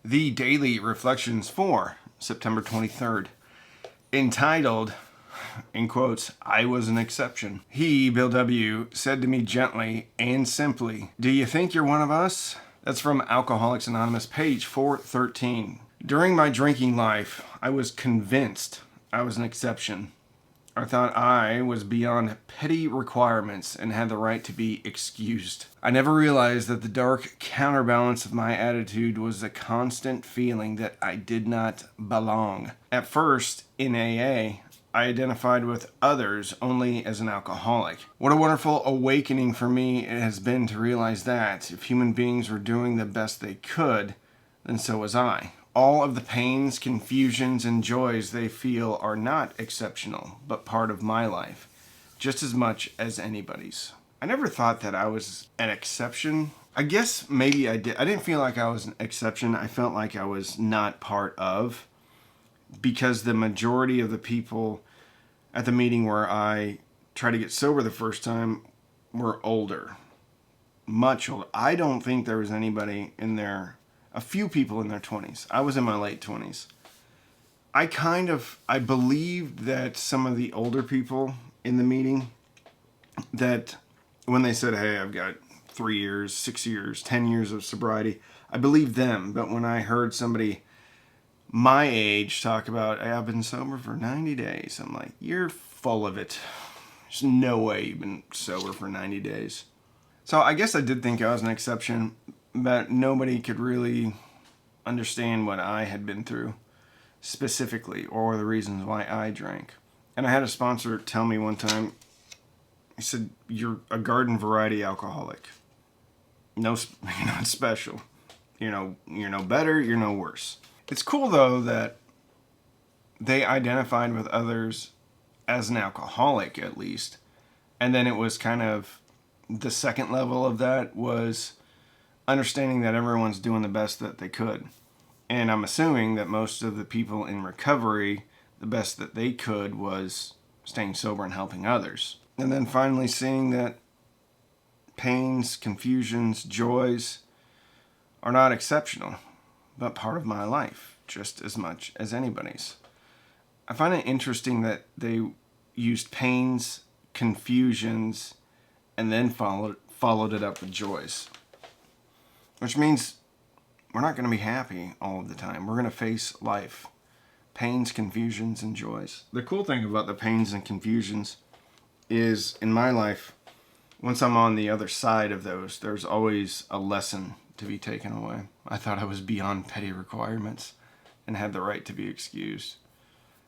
The Daily Reflections for September 23rd, entitled, in quotes, "I was an exception." He, Bill W., said to me gently and simply, "Do you think you're one of us?" That's from Alcoholics Anonymous, page 413. During my drinking life, I was convinced I was an exception. I thought I was beyond petty requirements and had the right to be excused. I never realized that the dark counterbalance of my attitude was the constant feeling that I did not belong. At first, in AA, I identified with others only as an alcoholic. What a wonderful awakening for me it has been to realize that if human beings were doing the best they could, then so was I. All of the pains, confusions, and joys they feel are not exceptional, but part of my life, just as much as anybody's. I never thought that I was an exception. I guess maybe I did. I didn't feel like I was an exception. I felt like I was not part of, because the majority of the people at the meeting where I tried to get sober the first time were older, much older. I don't think there was anybody in there. A few people in their 20s. I was in my late 20s. I believed that some of the older people in the meeting, that when they said, "Hey, I've got 3 years, 6 years, 10 years of sobriety," I believed them. But when I heard somebody my age talk about, "Hey, I've been sober for 90 days, I'm like, you're full of it. There's no way you've been sober for 90 days. So I guess I did think I was an exception, but nobody could really understand what I had been through specifically, or the reasons why I drank. And I had a sponsor tell me one time, he said, "You're a garden variety alcoholic. You're not special. You're no better, you're no worse." It's cool though that they identified with others as an alcoholic, at least. And then it was kind of the second level of that was understanding that everyone's doing the best that they could. And I'm assuming that most of the people in recovery, the best that they could was staying sober and helping others. And then finally seeing that pains, confusions, joys are not exceptional, but part of my life, just as much as anybody's. I find it interesting that they used pains, confusions, and then followed it up with joys. Which means we're not going to be happy all of the time. We're going to face life. Pains, confusions, and joys. The cool thing about the pains and confusions is, in my life, once I'm on the other side of those, there's always a lesson to be taken away. I thought I was beyond petty requirements and had the right to be excused.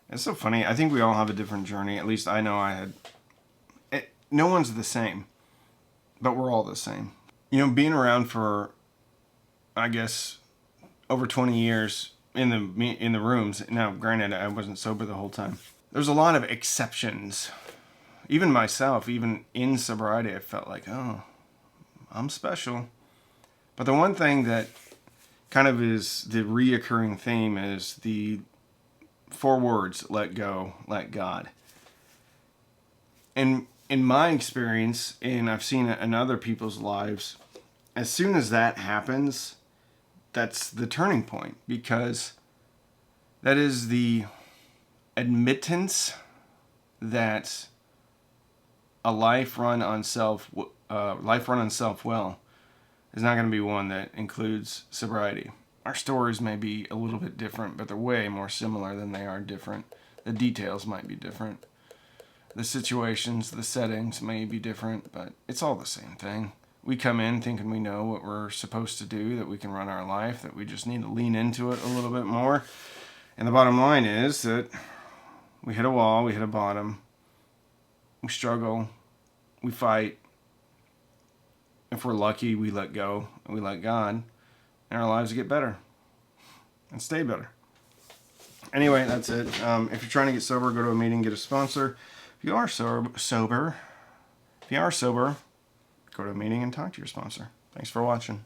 It's so funny. I think we all have a different journey. At least I know I had. No one's the same, but we're all the same. Being around for, I guess, over 20 years in the rooms. Now, granted, I wasn't sober the whole time. There's a lot of exceptions. Even myself, even in sobriety, I felt like, oh, I'm special. But the one thing that kind of is the reoccurring theme is the 4 words: let go, let God. And in my experience, and I've seen it in other people's lives, as soon as that happens, that's the turning point, because that is the admittance that a life run on self-will is not going to be one that includes sobriety. Our stories may be a little bit different, but they're way more similar than they are different. The details might be different. The situations, the settings may be different, but it's all the same thing. We come in thinking we know what we're supposed to do, that we can run our life, that we just need to lean into it a little bit more. And the bottom line is that we hit a wall, we hit a bottom, we struggle, we fight. If we're lucky, we let go and we let God, and our lives get better and stay better. Anyway, that's it. If you're trying to get sober, go to a meeting, get a sponsor. If you are sober, go to a meeting and talk to your sponsor. Thanks for watching.